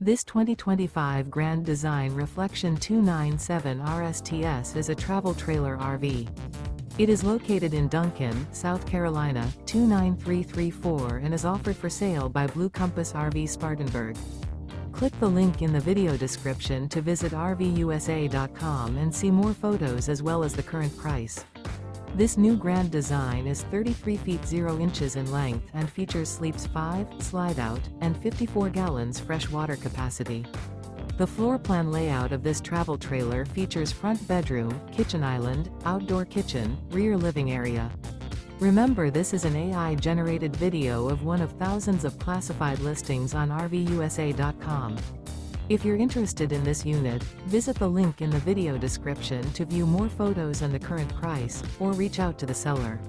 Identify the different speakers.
Speaker 1: This 2025 Grand Design Reflection 297 RSTS is a travel trailer RV. It is located in Duncan, South Carolina, 29334 and is offered for sale by Blue Compass RV Spartanburg. Click the link in the video description to visit RVUSA.com and see more photos as well as the current price. This new Grand Design is 33 feet 0 inches in length and features sleeps 5, slide-out, and 54 gallons fresh water capacity. The floor plan layout of this travel trailer features front bedroom, kitchen island, outdoor kitchen, rear living area. Remember, this is an AI-generated video of one of thousands of classified listings on RVUSA.com. If you're interested in this unit, visit the link in the video description to view more photos and the current price, or reach out to the seller.